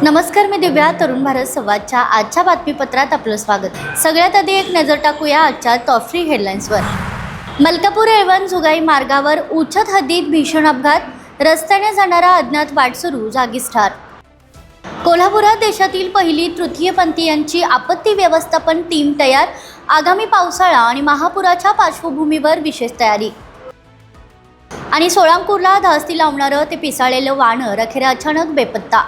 नमस्कार, मी दिव्या. तरुण भारत संवादच्या आजच्या बातमीपत्रात आपलं स्वागत. सगळ्यात आधी एक नजर टाकूया आजच्या टॉप 3 हेडलाईन्सवर. मलकापूर येळवण जुगाई मार्गावर उचत हद्दीत भीषण अपघात, रस्त्याने जाणारा अज्ञात वाटसरू जागीच ठार. कोल्हापुरात देशातील पहिली तृतीयपंथीयांची आपत्ती व्यवस्थापन टीम तयार, आगामी पावसाळा आणि महापुराच्या पार्श्वभूमीवर विशेष तयारी. आणि सोळांपूरला धास्ती लावणारं ते पिसाळलेलं वानर अखेर अचानक बेपत्ता.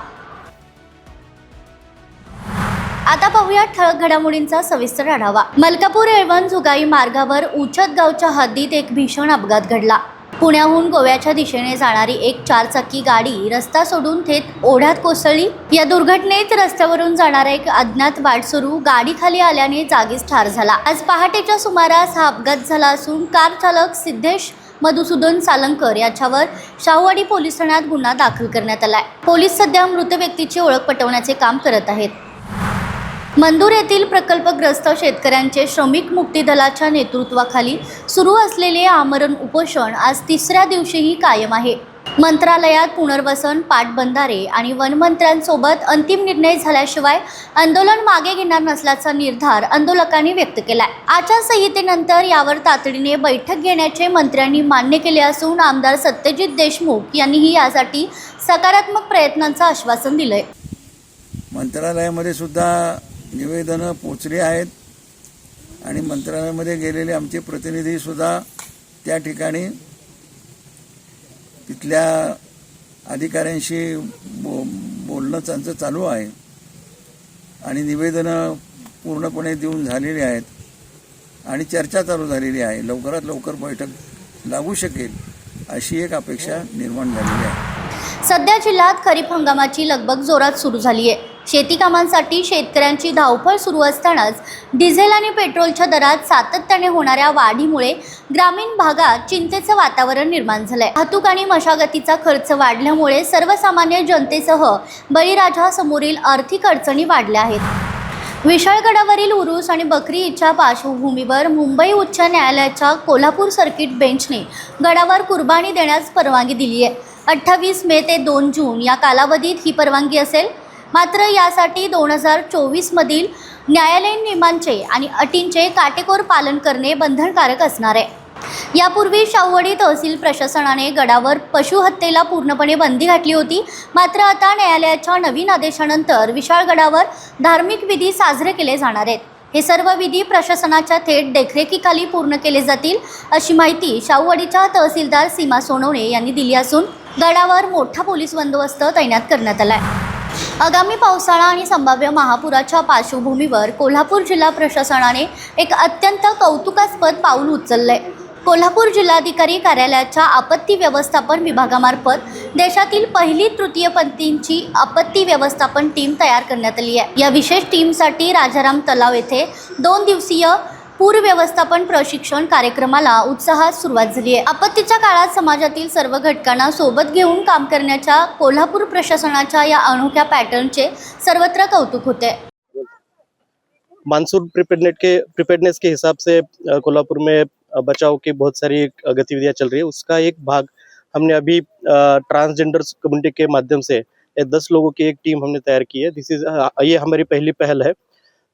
आता पाहूया ठळक घडामोडींचा सविस्तर आढावा. मलकापूर येळवण जुगाई मार्गावर उचत गावच्या हद्दीत एक भीषण अपघात घडला. पुण्याहून गोव्याच्या दिशेने जाणारी एक 4 चाकी गाडी रस्ता सोडून थेट ओढ्यात कोसळली. या दुर्घटनेत रस्त्यावरून जाणारा एक अज्ञात वाटसरू गाडीखाली आल्याने जागीच ठार झाला. आज पहाटेच्या सुमारास हा अपघात झाला असून कार चालक सिद्धेश मधुसूदन सालंकर याच्यावर शाहूवाडी पोलीस ठाण्यात गुन्हा दाखल करण्यात आलाय. पोलीस सध्या मृत व्यक्तीची ओळख पटवण्याचे काम करत आहेत. मंदूर येथील प्रकल्पग्रस्त शेतकऱ्यांचे श्रमिक मुक्ती दलाच्या नेतृत्वाखाली सुरू असलेले आमरण उपोषण आज 3ऱ्या दिवशीही कायम आहे. मंत्रालयात पुनर्वसन, पाटबंधारे आणि वनमंत्र्यांसोबत अंतिम निर्णय झाल्याशिवाय आंदोलन मागे घेणार नसल्याचा निर्धार आंदोलकांनी व्यक्त केलाय. आचारसंहितेनंतर यावर तातडीने बैठक घेण्याचे मंत्र्यांनी मान्य केले असून आमदार सत्यजित देशमुख यांनीही यासाठी सकारात्मक प्रयत्नांचं आश्वासन दिलंय. मंत्रालयामध्ये सुद्धा निवेदनं पोचली आहेत आणि मंत्रालयामध्ये गेलेले आमचे प्रतिनिधीसुद्धा त्या ठिकाणी तिथल्या अधिकाऱ्यांशी बोलणं त्यांचं चालू आहे आणि निवेदनं पूर्णपणे देऊन झालेली आहेत आणि चर्चा चालू झालेली आहे. लवकरात लवकर बैठक लागू शकेल अशी एक अपेक्षा निर्माण झालेली आहे. सध्या जिल्ह्यात खरीप हंगामाची लगबग जोरात सुरू झाली आहे. शेती कामांसाठी शेतकऱ्यांची धावपळ सुरू असतानाच डिझेल आणि पेट्रोलच्या दरात सातत्याने होणाऱ्या वाढीमुळे ग्रामीण भागात चिंतेचं वातावरण निर्माण झालंय. वाहतूक आणि मशागतीचा खर्च वाढल्यामुळे सर्वसामान्य जनतेसह बळीराजासमोरील आर्थिक अडचणी वाढल्या आहेत. विशाळगडावरील उरूस आणि बकरी ईदच्या पार्श्वभूमीवर मुंबई उच्च न्यायालयाच्या कोल्हापूर सर्किट बेंचने गडावर कुर्बानी देण्यास परवानगी दिली आहे. 28 मे ते 2 जून या कालावधीत ही परवानगी असेल. मात्र यासाठी 2024 मधील न्यायालयीन नियमांचे आणि अटींचे काटेकोर पालन करणे बंधनकारक असणार आहे. यापूर्वी शाहूवाडी तहसील प्रशासनाने गडावर पशुहत्येला पूर्णपणे बंदी घातली होती. मात्र आता न्यायालयाच्या नवीन आदेशानंतर विशाळगडावर धार्मिक विधी साजरे केले जाणार आहेत. हे सर्व विधी प्रशासनाच्या थेट देखरेखीखाली पूर्ण केले जातील अशी माहिती शाहूवाडीच्या तहसीलदार सीमा सोनवणे यांनी दिली असून गडावर मोठा पोलीस बंदोबस्त तैनात करण्यात आला आहे. आगामी पावसाळा आणि संभाव्य महापुराच्या पार्श्वभूमीवर कोल्हापूर जिल्हा प्रशासनाने एक अत्यंत कौतुकास्पद पाऊल उचललंय. कोल्हापूर जिल्हाधिकारी कार्यालयाच्या आपत्ती व्यवस्थापन विभागामार्फत देशातील पहिली तृतीयपंथींची आपत्ती व्यवस्थापन टीम तयार करण्यात आली आहे. या विशेष टीमसाठी राजाराम तलाव येथे 2 दिवसीय पूर व्यवस्थापन प्रशिक्षण कार्यक्रमाला उत्साहात सुरुवात झाली आहे. आपत्तीच्या काळात समाजातील सर्व घटकांना सोबत घेऊन काम करण्याच्या कोल्हापूर प्रशासनाच्या या अनोख्या पॅटर्नचे सर्वत्र कौतुक होते. मानसून प्रिपेयर्डनेस के हिसाब से कोल्हापुर में बचाव की बहुत सारी गतिविधियां चल रही है. उसका एक भाग हमने अभी ट्रांसजेंडर कम्युनिटी के माध्यम से 10 लोगों की एक टीम हमने तैयार की है. ये हमारी पहली पहल है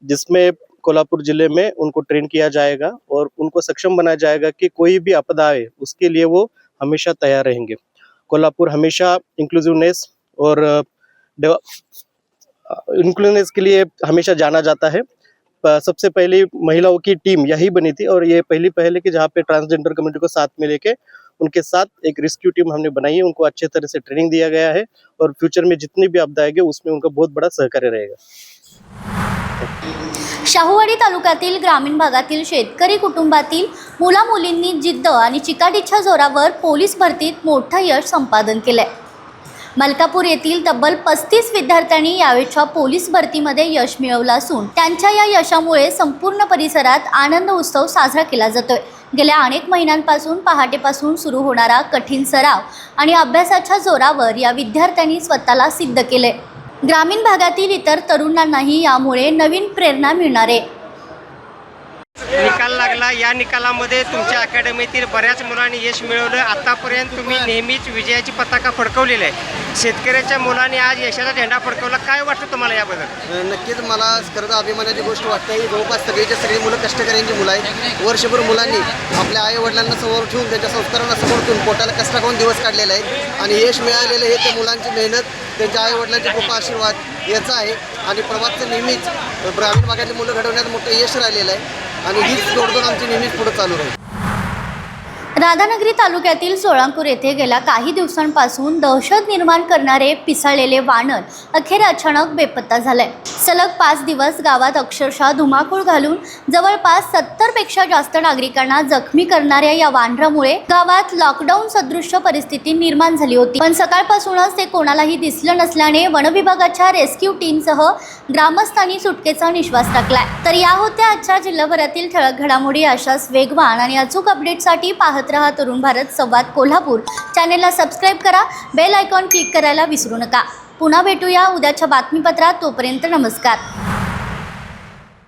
जिसमें कोल्हापुर जिले में उनको ट्रेन किया जाएगा और उनको सक्षम बनाया जाएगा कि कोई भी आपदा आए उसके लिए वो हमेशा तैयार रहेंगे. कोल्हापुर हमेशा इंक्लूसिवनेस और इंक्लूसिवनेस के लिए हमेशा जाना जाता है. सबसे पहले महिलाओं की टीम यही बनी थी और ये पहली पहल है कि जहाँ पे ट्रांसजेंडर कम्युनिटी को साथ में लेके उनके साथ एक रेस्क्यू टीम हमने बनाई है. उनको अच्छे तरह से ट्रेनिंग दिया गया है और फ्यूचर में जितनी भी आपदा आएगी उसमें उनका बहुत बड़ा सहकार्य रहेगा. शाहूवाडी तालुक्यातील ग्रामीण भागातील शेतकरी कुटुंबातील मुला मुलींनी जिद्द आणि चिकाटीच्या जोरावर पोलीस भरतीत मोठं यश संपादन केलंय. मलकापूर येथील तब्बल 35 विद्यार्थ्यांनी यावेळच्या पोलीस भरतीमध्ये यश मिळवलं असून त्यांच्या या यशामुळे संपूर्ण परिसरात आनंद उत्सव साजरा केला जातोय. गेल्या अनेक महिन्यांपासून पहाटेपासून सुरू होणारा कठीण सराव आणि अभ्यासाच्या जोरावर या विद्यार्थ्यांनी स्वतःला सिद्ध केले. ग्रामीण भागातील इतर तरुणांनाही यामुळे नवीन प्रेरणा मिळणार आहे. निकाल लागला. या निकालामध्ये तुमच्या अकॅडमीतील बऱ्याच मुलांनी यश मिळवलं. आतापर्यंत तुम्ही नेहमीच विजयाची पताका फडकवलेली आहे. शेतकऱ्याच्या मुलांनी आज यशाचा झेंडा फडकवला. काय वाटतं तुम्हाला याबद्दल? नक्कीच मला खरंच अभिमानाची गोष्ट वाटते. ही जवळपास सगळी मुलं कष्टकऱ्यांची मुलं आहेत. वर्षभर मुलांनी आपल्या आई वडिलांना समोर ठेवून त्यांच्या संस्कारांना समोर ठेवून पोटाला कष्ट करून दिवस काढलेले आहेत आणि यश मिळालेलं हे त्या मुलांची मेहनत, त्यांच्या आई वडिलांचे कृपा आशीर्वाद याचा आहे. आणि प्रभातचं नेहमीच ग्रामीण भागातली मुलं घडवण्यात मोठं यश राहिलेलं आहे आणि हीच जोडधोड आमची नेहमीच पुढे चालू राहील. राधानगरी तालुक्यातील सोळांपूर येथे गेल्या काही दिवसांपासून दहशत निर्माण करणारे पिसाळलेले वानर अखेर अचानक बेपत्ता झाले. सलग 5 दिवस गावात अक्षरशः धुमाकूळ घालून जवळपास 70पेक्षा जास्त नागरिकांना जखमी करणाऱ्या या वानरामुळे गावात लॉकडाऊन सदृश्य परिस्थिती निर्माण झाली होती. पण सकाळपासूनच ते कोणालाही दिसलं नसल्याने वनविभागाच्या रेस्क्यू टीमसह ग्रामस्थांनी सुटकेचा निश्वास टाकलाय. तर या होत्या आजच्या जिल्हाभरातील ठळक घडामोडी. अशाच वेगवान आणि अचूक अपडेटसाठी पाहत रहा तरुण भारत संवाद कोल्हापूर. चॅनेलला सबस्क्राईब करा, बेल आयकॉन क्लिक करायला विसरू नका. पुन्हा भेटूया उद्याच्या बातमीपत्रात. तोपर्यंत नमस्कार.